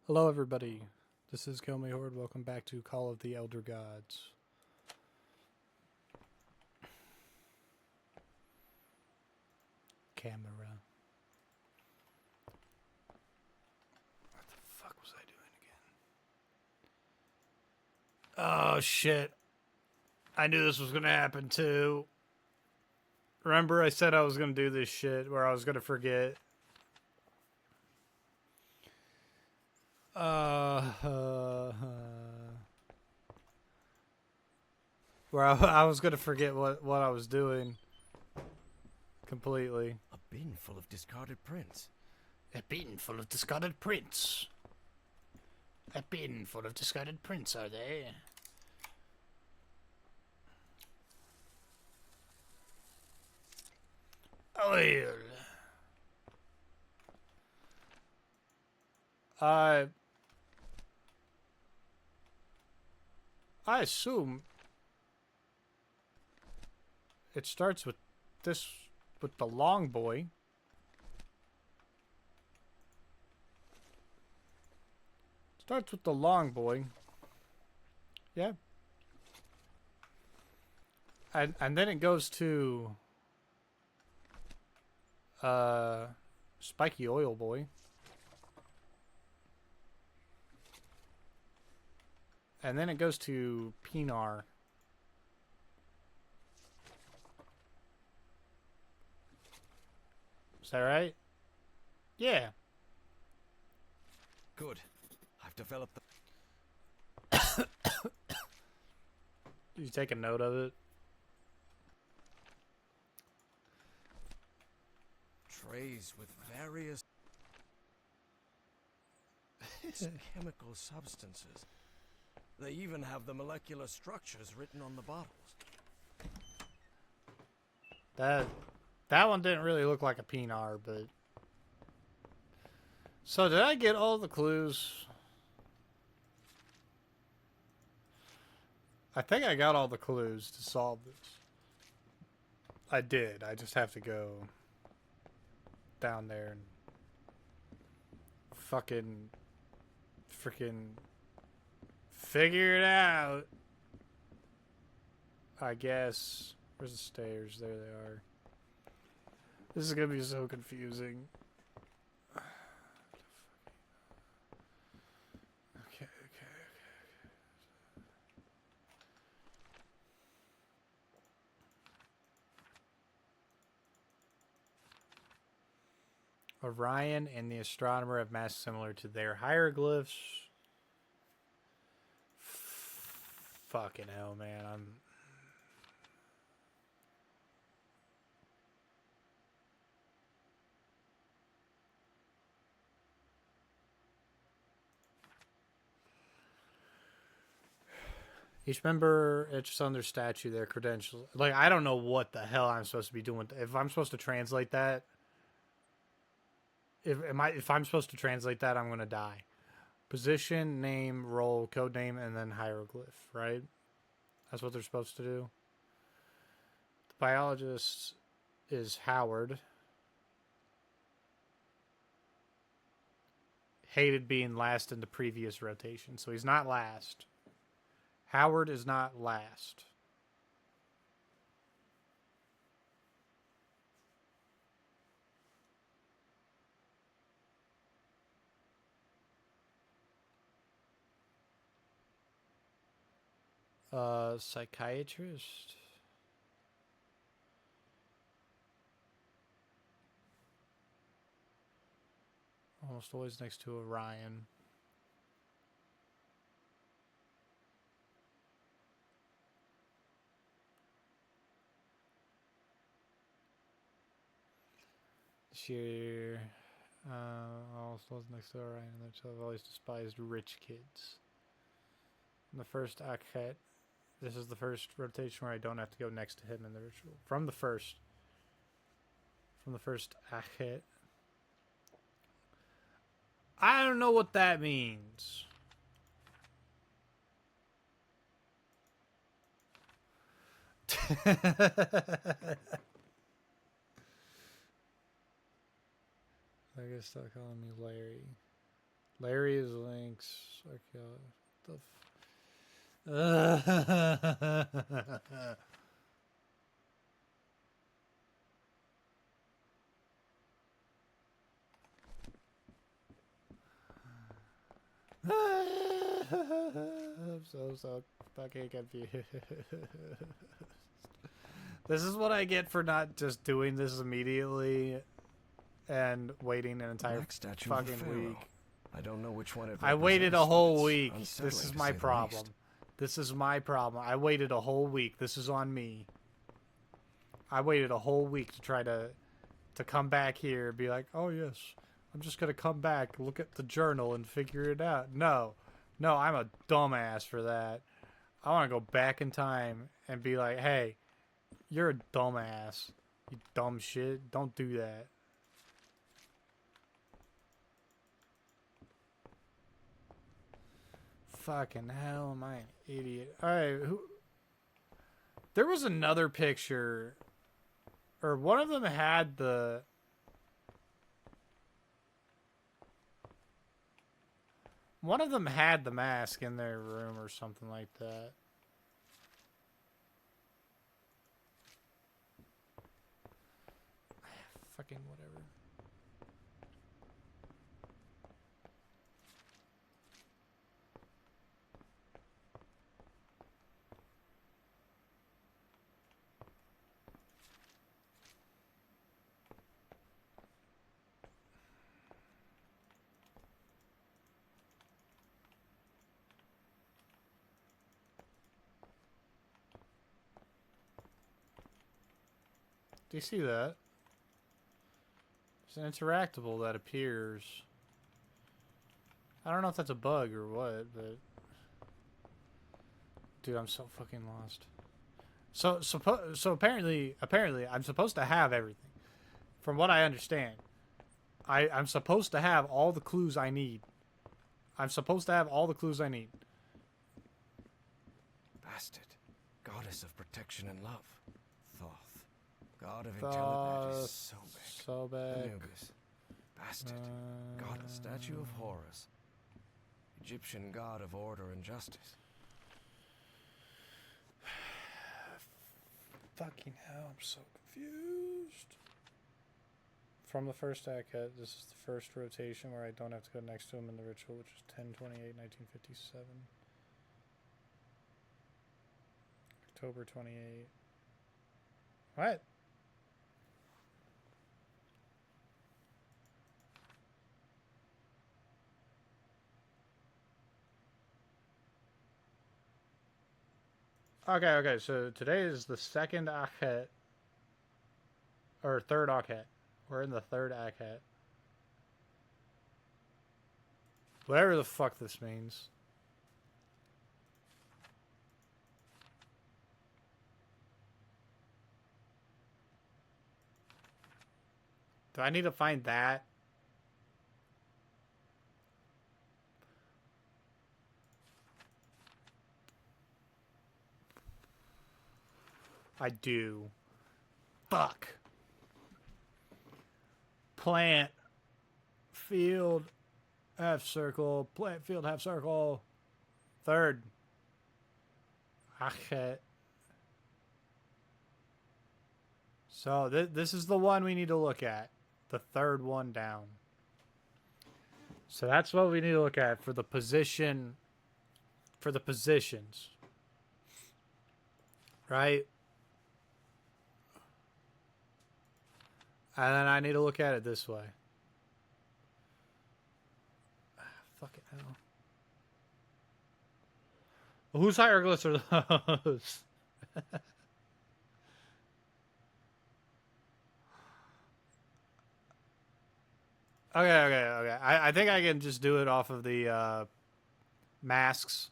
Hello everybody, this is Kill Me Horde. Welcome back to Call of the Elder Gods. Camera. What the fuck was I doing again? Oh shit. I knew this was gonna happen too. Remember I said I was gonna do this shit where I was gonna forget. Where I was gonna forget what I was doing completely. A bin full of discarded prints. A bin full of discarded prints. A bin full of discarded prints, are they? Well. I assume it starts with the long boy. Starts with the long boy. Yeah. And then it goes to Spiky Oil Boy. And then it goes to Pinar. Is that right? Yeah. Good. I've developed the... Did you take a note of it? trays with various chemical substances. They even have the molecular structures written on the bottles. That one didn't really look like a Pinar, but... So did I get all the clues? I think I got all the clues to solve this. I did. I just have to go down there and freaking figure it out. I guess. Where's the stairs? There they are. This is gonna be so confusing. Okay. Orion and the astronomer have masks similar to their hieroglyphs. Fucking hell, man. Each member etches on their statue their credentials. Like, I don't know what the hell I'm supposed to be doing. If I'm supposed to translate that, if I'm supposed to translate that, I'm gonna die. Position, name, role, code name, and then hieroglyph. Right? That's what they're supposed to do. The biologist is Howard. Hated being last in the previous rotation, so he's not last. Howard is not last. Psychiatrist. Almost always next to Orion. This year, almost always next to Orion, and I've always despised rich kids. In the first Akhet, this is the first rotation where I don't have to go next to him in the ritual. From the first Akhet. I don't know what that means. I guess stop calling me Larry. Larry is links. Okay. The I'm so fucking confused. This is what I get for not just doing this immediately and waiting an entire fucking week. I don't know which one it I waited a whole week. unsettling, This is to my say the problem. least. This is my problem. I waited a whole week. This is on me. I waited a whole week to try to come back here and be like, oh yes, I'm just gonna come back, look at the journal and figure it out. No, I'm a dumbass for that. I want to go back in time and be like, hey, you're a dumbass. You dumb shit. Don't do that. Fucking hell, am I an idiot? Alright, who... There was another picture... Or one of them had the... One of them had the mask in their room or something like that. Fucking whatever. Do you see that? It's an interactable that appears. I don't know if that's a bug or what, but... Dude, I'm so fucking lost. So apparently I'm supposed to have everything. From what I understand. I'm supposed to have all the clues I need. I'm supposed to have all the clues I need. Bastard. Goddess of protection and love. Thoth. God of Thoth, intelligence. Sobek. Anubis. Bastard. God, a statue of Horus. Egyptian god of order and justice. Fucking hell, I'm so confused. From the first Aket, this is the first rotation where I don't have to go next to him in the ritual, which is 10/28/1957. October 28. What? Okay, so today is the second Akhet. Or third Akhet. We're in the third Akhet. Whatever the fuck this means. Do I need to find that? I do. Fuck. Plant. Field. Half circle. Plant, field, half circle. Third. Achet. So this is the one we need to look at. The third one down. So that's what we need to look at for the position. For the positions. Right? And then I need to look at it this way. Fucking hell. Well, whose hieroglyphs are those? Okay. I think I can just do it off of the masks.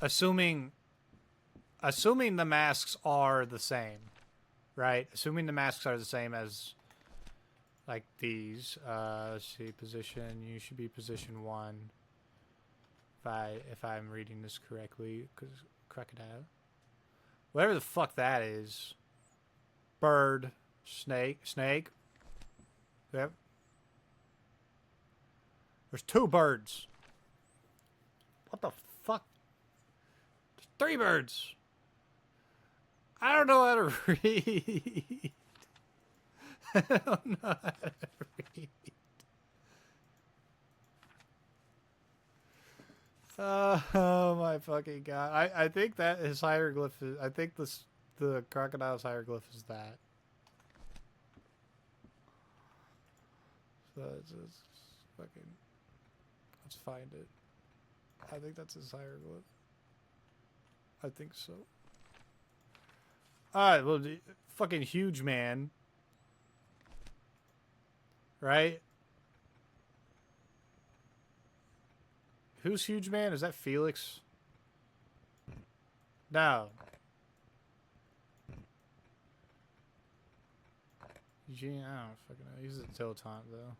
Assuming the masks are the same, right? Assuming the masks are the same as like these. Let's see, position. You should be position 1. If I'm reading this correctly, crocodile. Whatever the fuck that is. Bird. Snake. Yep. There's 2 birds. What the fuck? There's 3 birds. I don't know how to read. I don't know how to read. Oh my fucking god. I think that his hieroglyph is, I think the crocodile's hieroglyph is that. So it's fucking, let's find it. I think that's his hieroglyph. I think so. Alright, well, the fucking huge man. Right? Who's huge man? Is that Felix? No. Eugene, I don't fucking know. He's a dilettante, though.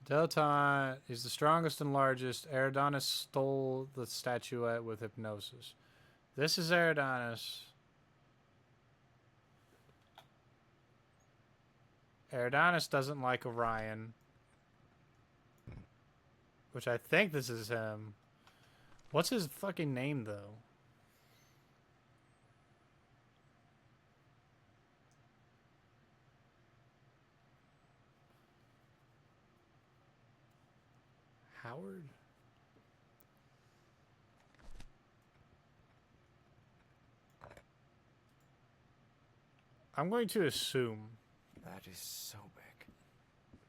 Dilettante is the strongest and largest. Eridanus stole the statuette with hypnosis. This is Eridanus. Eridanus doesn't like Orion. Which I think this is him. What's his fucking name, though? Howard? I'm going to assume. That is Sobek,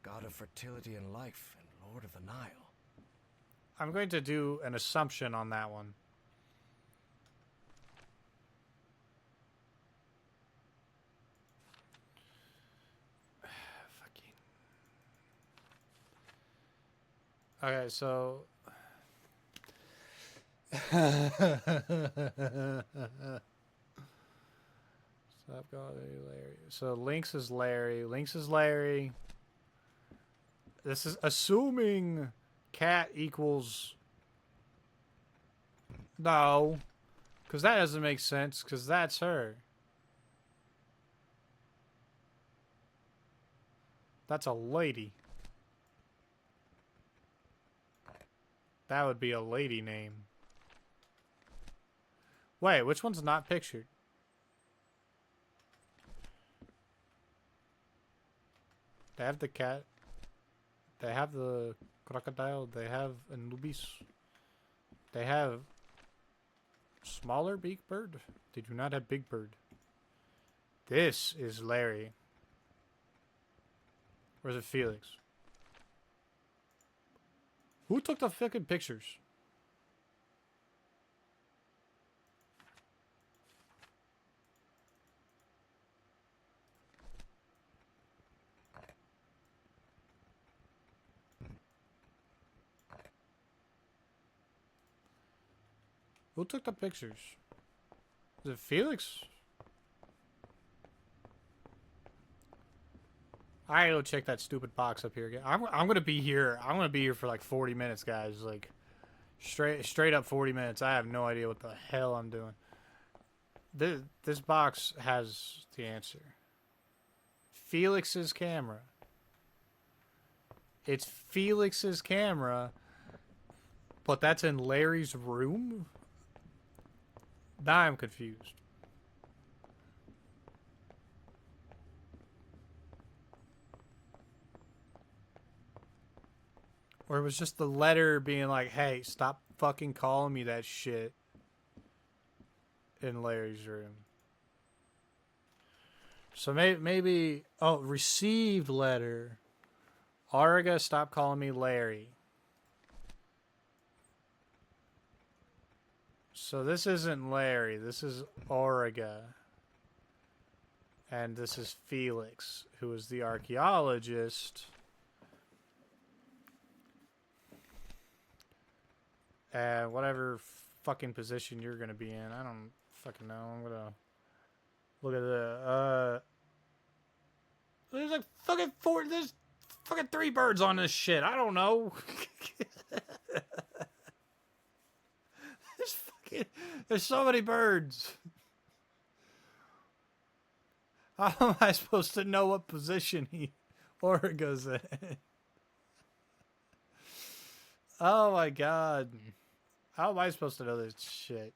god of fertility and life and lord of the Nile. I'm going to do an assumption on that one. Okay, so Stop calling me Larry. So Lynx is Larry. Lynx is Larry. This is assuming cat equals... No. Because that doesn't make sense, because that's her. That's a lady. That would be a lady name. Wait, which one's not pictured? They have the cat. They have the crocodile. They have Anubis. They have smaller beak bird. They do not have big bird. This is Larry. Or is it Felix? Who took the fucking pictures? Who took the pictures? Is it Felix? I gotta go check that stupid box up here again. I'm gonna be here. I'm gonna be here for like 40 minutes, guys. Like straight up 40 minutes. I have no idea what the hell I'm doing. This box has the answer. Felix's camera. It's Felix's camera, but that's in Larry's room? Now I'm confused. Or it was just the letter being like, hey, stop fucking calling me that shit in Larry's room. So maybe oh, received letter. Auriga, stop calling me Larry. So this isn't Larry. This is Auriga. And this is Felix, who is the archaeologist. Whatever fucking position you're gonna be in, I don't fucking know. I'm gonna look at the There's like fucking there's fucking 3 birds on this shit. I don't know. There's so many birds. How am I supposed to know what position Origa's in? Oh my god. How am I supposed to know this shit?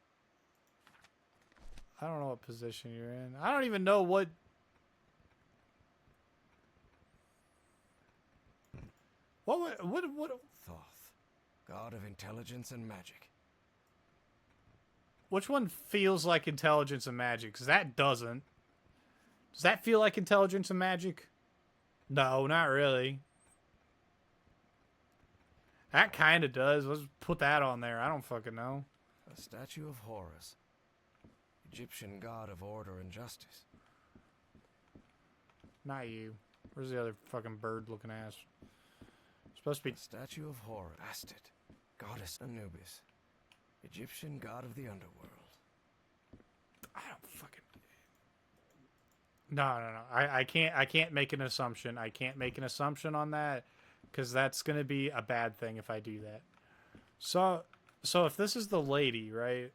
I don't know what position you're in. I don't even know what... What? Thoth, god of intelligence and magic. Which one feels like intelligence and magic? Because that doesn't. Does that feel like intelligence and magic? No, not really. That kind of does. Let's put that on there. I don't fucking know. A statue of Horus, Egyptian god of order and justice. Not you. Where's the other fucking bird-looking ass? Supposed to be... A statue of Horus, Astet, goddess Anubis, Egyptian god of the underworld. I don't fucking... No. I can't make an assumption. I can't make an assumption on that, because that's going to be a bad thing if I do that. So if this is the lady, right?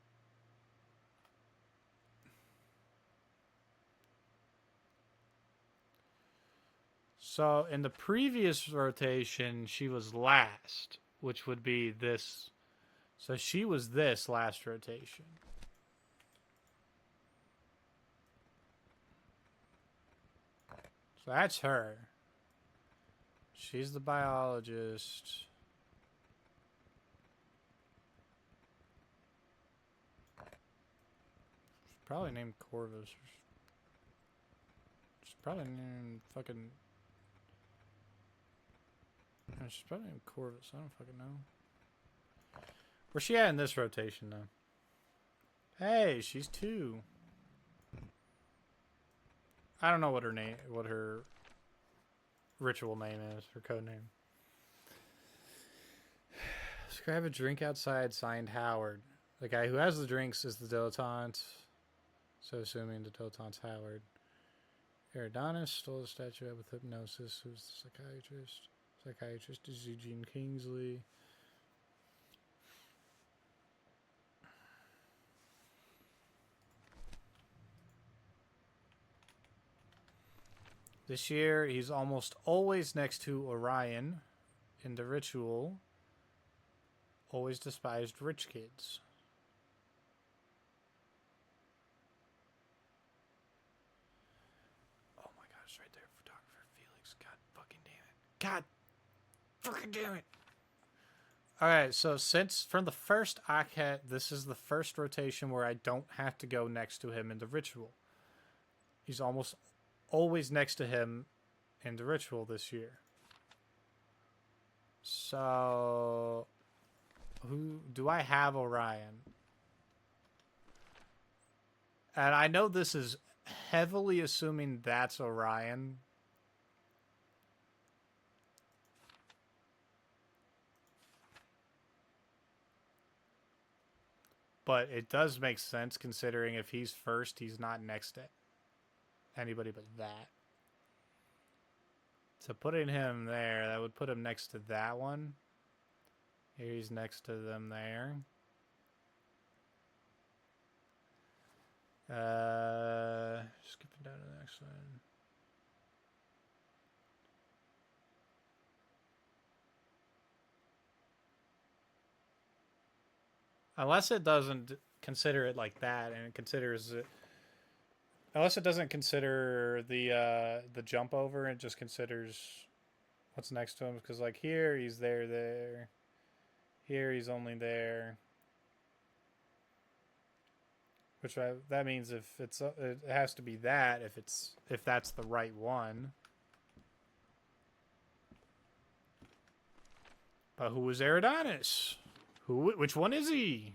So in the previous rotation, she was last, which would be this. So she was this last rotation. So that's her. She's the biologist. She's probably named Corvus. She's probably named fucking... She's probably named Corvus. I don't fucking know. Where's she at in this rotation, though? Hey, she's 2. I don't know what her name, what her ritual name is, her code name. Let's grab a drink outside, signed Howard. The guy who has the drinks is the dilettante. So assuming the dilettante's Howard. Eridanus stole the statuette with hypnosis. Who's the psychiatrist? Psychiatrist is Eugene Kingsley. This year, he's almost always next to Orion in the ritual. Always despised rich kids. Oh my god, it's right there. Photographer Felix. God fucking damn it. God fucking damn it. Alright, so since from the first Akhet, this is the first rotation where I don't have to go next to him in the ritual. He's almost always next to him in the ritual this year. So, who do I have Orion? And I know this is heavily assuming that's Orion. But it does make sense considering if he's first, he's not next to anybody but that. So putting him there, that would put him next to that one. Here he's next to them there. Skipping down to the next one. Unless it doesn't consider it like that, and it considers it. Unless it doesn't consider the jump over, it just considers what's next to him. Because like here, he's there. Here, he's only there. Which that means if it's it has to be that if that's the right one. But who is Eridanus? Which one is he?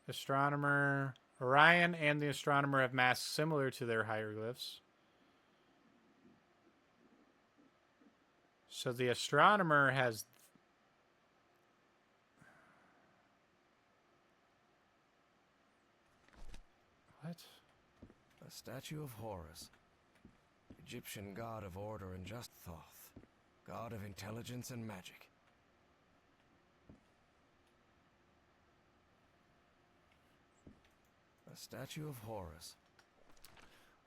Astronomer. Orion and the astronomer have masks similar to their hieroglyphs. So the astronomer has A statue of Horus, Egyptian god of order and just Thoth, god of intelligence and magic. A statue of Horus,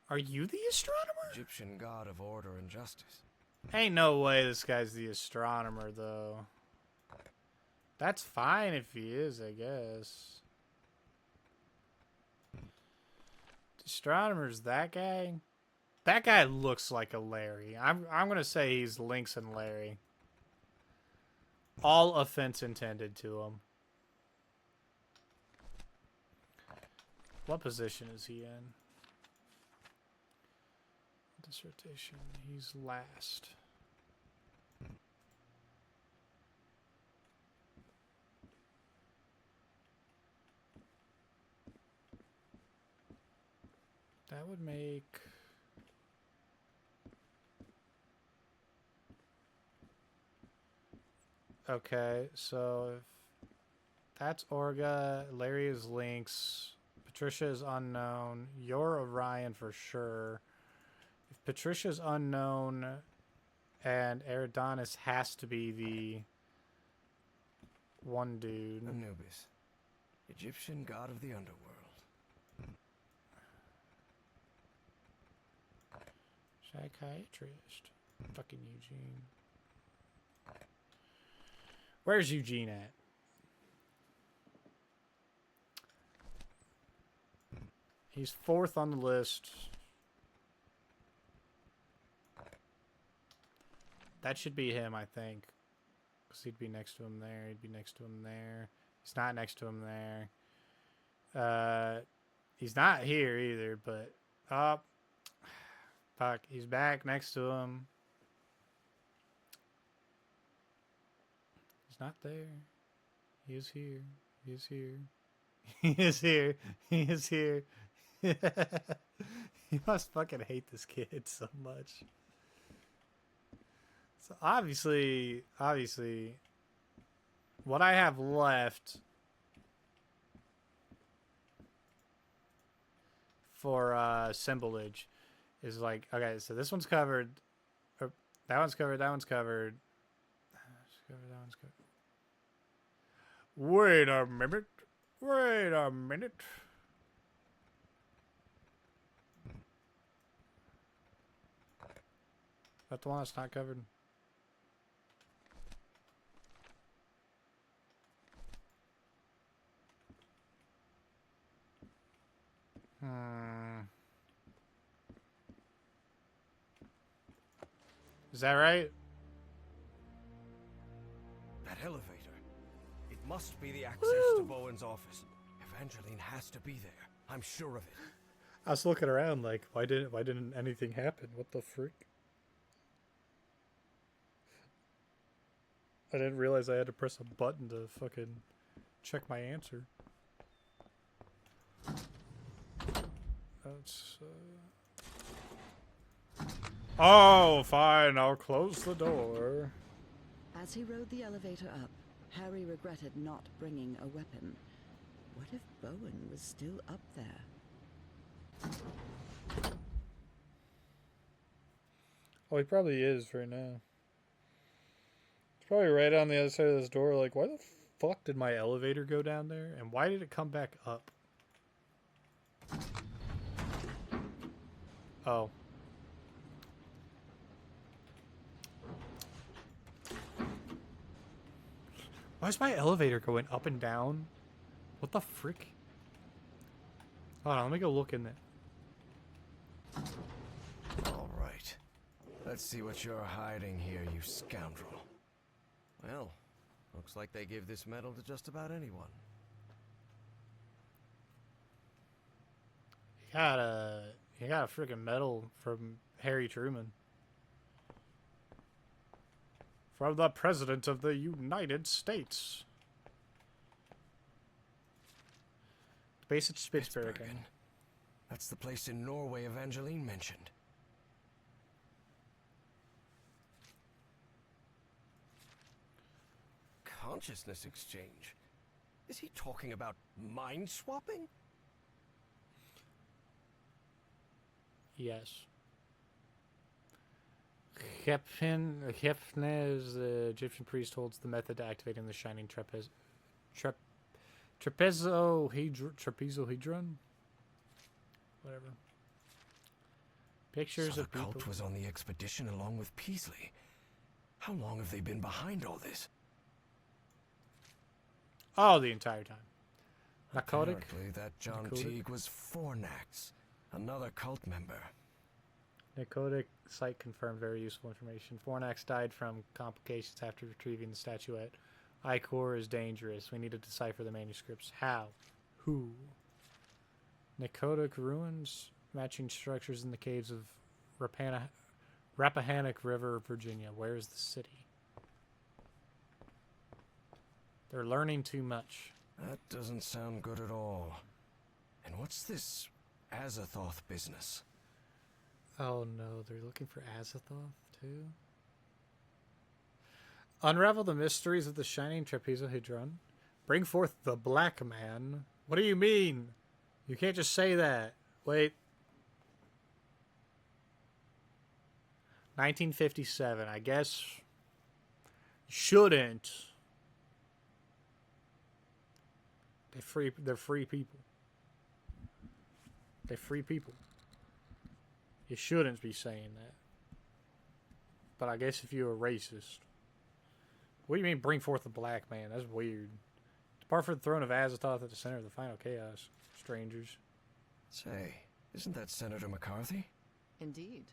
Are you the astronomer? Egyptian god of order and justice. Ain't no way this guy's the astronomer, though. That's fine if he is, I guess. The astronomer's that guy? That guy looks like a Larry. I'm gonna say he's Lynx and Larry. All offense intended to him. What position is he in? This rotation, he's last. That would make... Okay, so if that's Orga, Larry is Lynx, Patricia is unknown, you're Orion for sure. If Patricia's unknown and Eridanus has to be the one dude. Anubis, Egyptian god of the underworld. Psychiatrist. Fucking Eugene. Where's Eugene at? He's 4th on the list. That should be him, I think. Because he'd be next to him there. He'd be next to him there. He's not next to him there. He's not here either, but... Oh. Fuck. He's back next to him. He's not there. He is here. He is here. He is here. He is here. You must fucking hate this kid so much. So obviously, what I have left for assemblage is like, okay, so this one's covered, or that one's covered, that one's covered, that one's covered. Wait a minute. Wait a minute. That's the one that's not covered. Is that right? That elevator. It must be the access to Bowen's office. Evangeline has to be there. I'm sure of it. I was looking around like, why didn't anything happen? What the frick? I didn't realize I had to press a button to fucking check my answer. That's, Oh, fine, I'll close the door. As he rode the elevator up, Harry regretted not bringing a weapon. What if Bowen was still up there? Oh, he probably is right now. He's probably right on the other side of this door, like, why the fuck did my elevator go down there? And why did it come back up? Oh. Why is my elevator going up and down? What the frick? Hold on, let me go look in there. All right. Let's see what you're hiding here, you scoundrel. Well, looks like they give this medal to just about anyone. He got a freaking medal from Harry Truman. From the President of the United States. Base at Spitsbergen. That's the place in Norway Evangeline mentioned. Consciousness exchange? Is he talking about mind swapping? Yes. Khepne, the Egyptian priest, holds the method to activating the shining trapezohedron? Whatever. Pictures So of the people. cult was on the expedition along with Peasley. How long have they been behind all this? Oh, the entire time. Narcotic. Apparently that John Narcotic. Teague was Fornax, another cult member. Narcotic site confirmed very useful information. Fornax died from complications after retrieving the statuette. Icor is dangerous. We need to decipher the manuscripts. How? Who? Narcotic ruins matching structures in the caves of Rappahannock River, Virginia. Where is the city? They're learning too much. That doesn't sound good at all. And what's this Azathoth business? Oh no, they're looking for Azathoth too? Unravel the mysteries of the shining trapezohedron. Bring forth the black man. What do you mean? You can't just say that. Wait. 1957. I guess shouldn't. They're free people. They're free people. You shouldn't be saying that. But I guess if you're a racist. What do you mean bring forth the black man? That's weird. Depart from the throne of Azathoth at the center of the final chaos. Strangers. Say, isn't that Senator McCarthy? Indeed.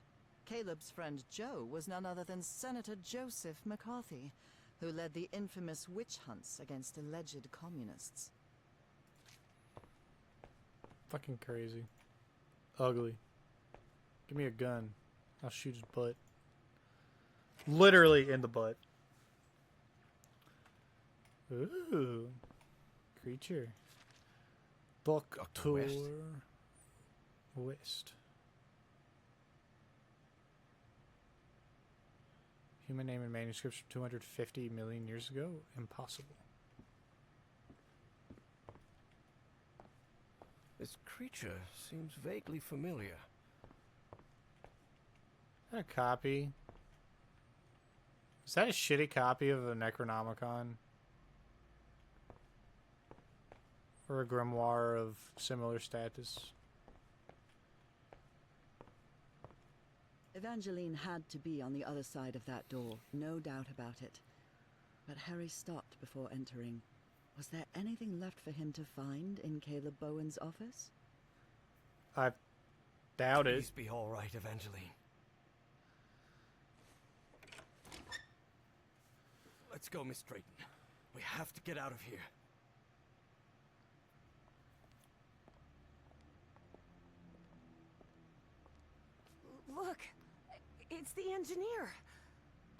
Caleb's friend Joe was none other than Senator Joseph McCarthy, who led the infamous witch hunts against alleged communists. Fucking crazy. Ugly. Give me a gun. I'll shoot his butt. Literally in the butt. Ooh. Creature. Doctor West. Human name and manuscripts from 250 million years ago? Impossible. This creature seems vaguely familiar. Is that a copy? Is that a shitty copy of a Necronomicon? Or a grimoire of similar status? Evangeline had to be on the other side of that door, no doubt about it. But Harry stopped before entering. Was there anything left for him to find in Caleb Bowen's office? I doubt it. Please be all right, Evangeline. Let's go, Miss Drayton. We have to get out of here. Look, it's the engineer.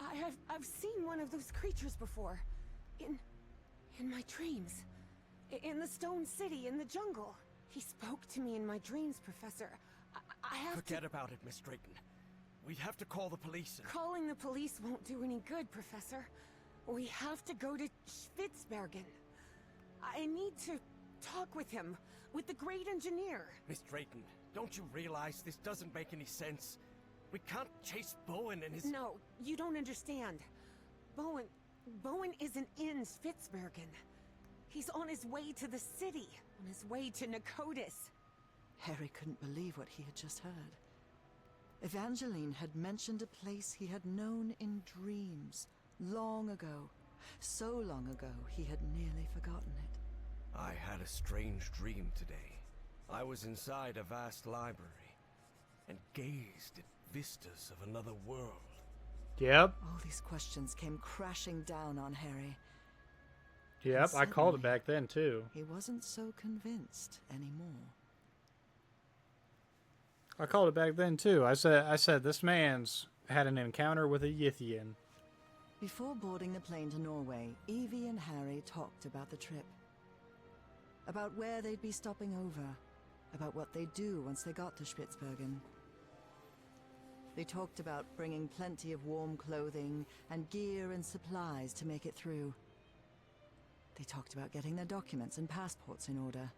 I've seen one of those creatures before. In my dreams. In the Stone City, in the jungle. He spoke to me in my dreams, Professor. I have Forget about it, Miss Drayton. We'd have to call the police and... Calling the police won't do any good, Professor. We have to go to Spitzbergen. I need to talk with him, with the great engineer. Miss Drayton, don't you realize this doesn't make any sense? We can't chase Bowen and his... No, you don't understand. Bowen isn't in Spitzbergen. He's on his way to the city, on his way to Nicotis. Harry couldn't believe what he had just heard. Evangeline had mentioned a place he had known in dreams, long ago. So long ago, he had nearly forgotten it. I had a strange dream today. I was inside a vast library and gazed at vistas of another world. Yep. All these questions came crashing down on Harry. Yep, And I called it suddenly, back then too. He wasn't so convinced anymore. I called it back then too. I said this man's had an encounter with a Yithian. Before boarding the plane to Norway, Evie and Harry talked about the trip. About where they'd be stopping over. About what they'd do once they got to Spitzbergen. They talked about bringing plenty of warm clothing and gear and supplies to make it through. They talked about getting their documents and passports in order.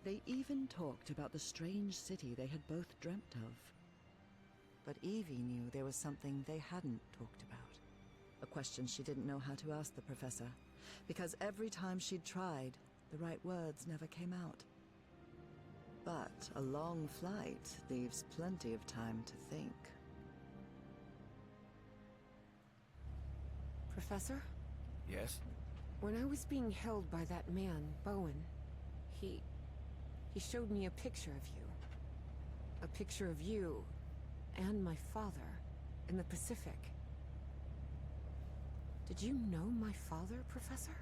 They even talked about the strange city they had both dreamt of. But Evie knew there was something they hadn't talked about. A question she didn't know how to ask the professor, because every time she'd tried, the right words never came out. But a long flight leaves plenty of time to think. Professor? Yes? When I was being held by that man, Bowen, he showed me a picture of you. A picture of you and my father in the Pacific. Did you know my father, Professor?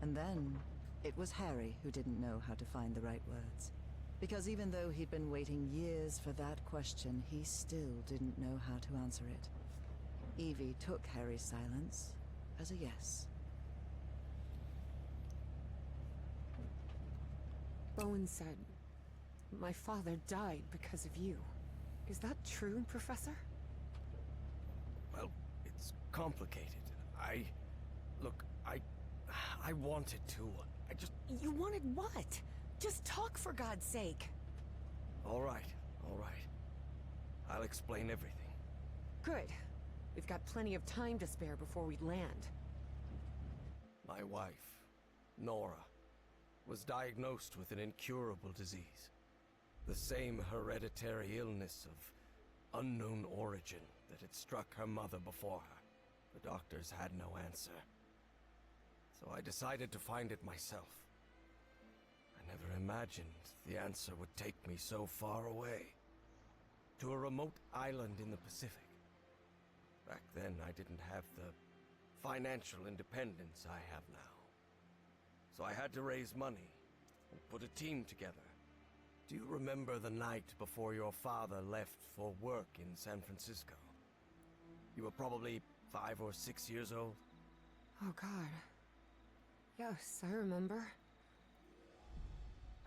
And then, it was Harry who didn't know how to find the right words. Because even though he'd been waiting years for that question, he still didn't know how to answer it. Evie took Harry's silence as a yes. Bowen said, my father died because of you. Is that true, Professor? Well, it's complicated. Look, I wanted to. You wanted what? Just talk, for God's sake. All right. I'll explain everything. Good. We've got plenty of time to spare before we land. My wife, Nora, was diagnosed with an incurable disease. The same hereditary illness of unknown origin that had struck her mother before her. The doctors had no answer. So I decided to find it myself. I never imagined the answer would take me so far away. To a remote island in the Pacific. Back then, I didn't have the financial independence I have now. So I had to raise money and put a team together. Do you remember the night before your father left for work in San Francisco? You were probably 5 or 6 years old. Oh, God. Yes, I remember.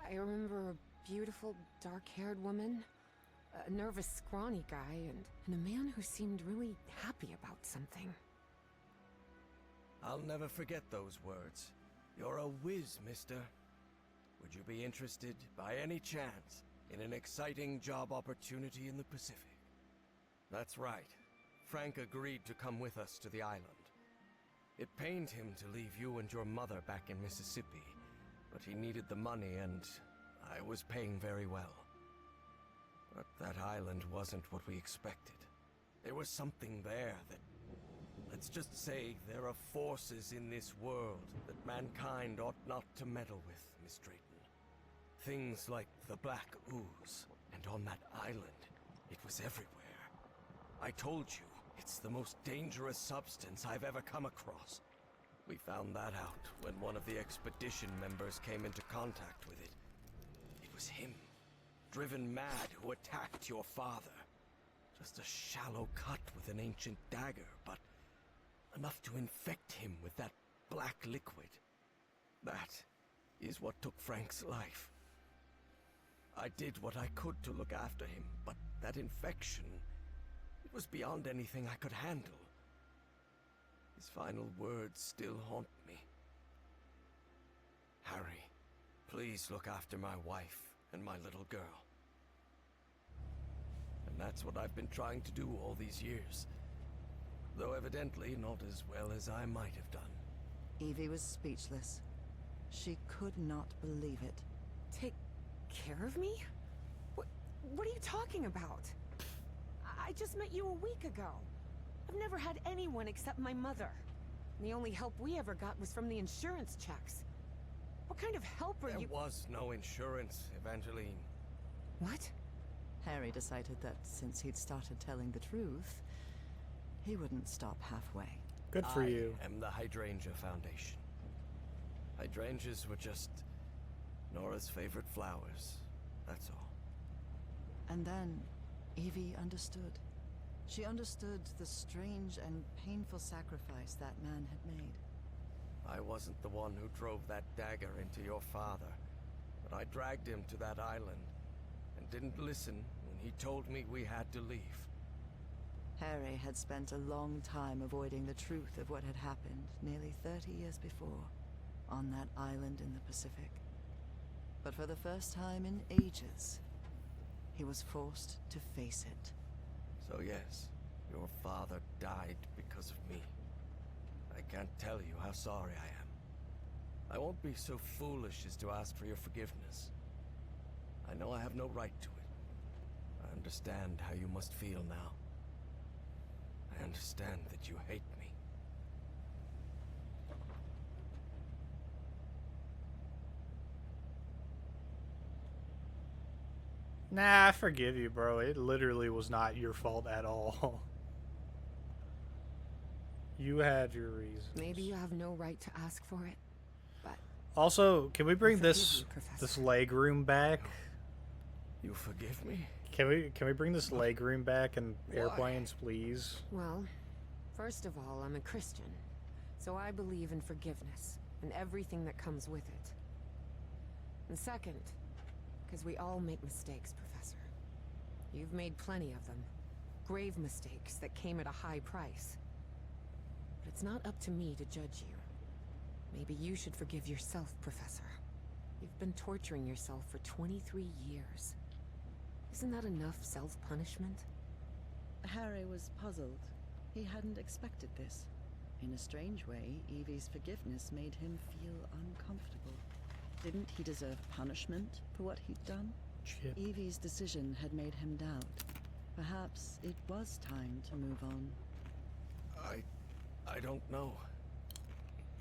I remember a beautiful, dark-haired woman, a nervous, scrawny guy, and a man who seemed really happy about something. I'll never forget those words. You're a whiz, mister. Would you be interested, by any chance, in an exciting job opportunity in the Pacific? That's right. Frank agreed to come with us to the island. It pained him to leave you and your mother back in Mississippi, but he needed the money and I was paying very well. But that island wasn't what we expected. There was something there that... Let's just say there are forces in this world that mankind ought not to meddle with, Miss Drayton. Things like the Black Ooze, and on that island, it was everywhere. I told you, it's the most dangerous substance I've ever come across. We found that out when one of the expedition members came into contact with it. It was him, driven mad, who attacked your father. Just a shallow cut with an ancient dagger, but enough to infect him with that black liquid. That is what took Frank's life. I did what I could to look after him, but that infection, it was beyond anything I could handle. His final words still haunt me. Harry, please look after my wife and my little girl. And that's what I've been trying to do all these years. Though evidently not as well as I might have done. Evie was speechless. She could not believe it. Take care of me? What are you talking about? I just met you a week ago. I've never had anyone except my mother. The only help we ever got was from the insurance checks. What kind of help are you— There was no insurance, Evangeline. What? Harry decided that since he'd started telling the truth, he wouldn't stop halfway. Good for you. I am the Hydrangea Foundation. Hydrangeas were just Nora's favorite flowers, that's all. And then, Evie understood. She understood the strange and painful sacrifice that man had made. I wasn't the one who drove that dagger into your father, but I dragged him to that island and didn't listen when he told me we had to leave. Harry had spent a long time avoiding the truth of what had happened nearly 30 years before, on that island in the Pacific. But for the first time in ages, he was forced to face it. So yes, your father died because of me. I can't tell you how sorry I am. I won't be so foolish as to ask for your forgiveness. I know I have no right to it. I understand how you must feel now. I understand that you hate me. Nah, I forgive you, bro. It literally was not your fault at all. You had your reasons. Maybe you have no right to ask for it, but Also, can we bring forgive this you, Professor. this leg room back? You forgive me? Can we bring this leg room back and Why? airplanes, please? Well, first of all, I'm a Christian, so I believe in forgiveness and everything that comes with it. And second, because we all make mistakes, Professor. You've made plenty of them. Grave mistakes that came at a high price. But it's not up to me to judge you. Maybe you should forgive yourself, Professor. You've been torturing yourself for 23 years. Isn't that enough self-punishment? Harry was puzzled. He hadn't expected this. In a strange way, Evie's forgiveness made him feel uncomfortable. Didn't he deserve punishment for what he'd done? Chip. Evie's decision had made him doubt. Perhaps it was time to move on. I don't know.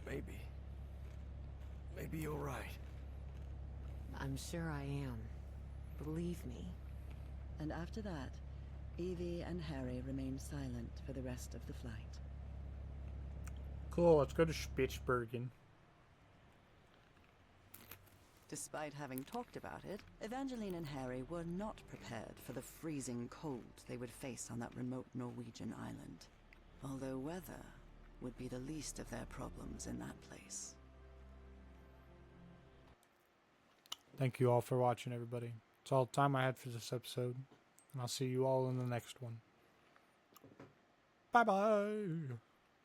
Maybe. Maybe you're right. I'm sure I am. Believe me. And after that, Evie and Harry remained silent for the rest of the flight. Cool, let's go to Spitzbergen. Despite having talked about it, Evangeline and Harry were not prepared for the freezing cold they would face on that remote Norwegian island. Although weather would be the least of their problems in that place. Thank you all for watching, everybody. It's all the time I had for this episode. And I'll see you all in the next one. Bye-bye.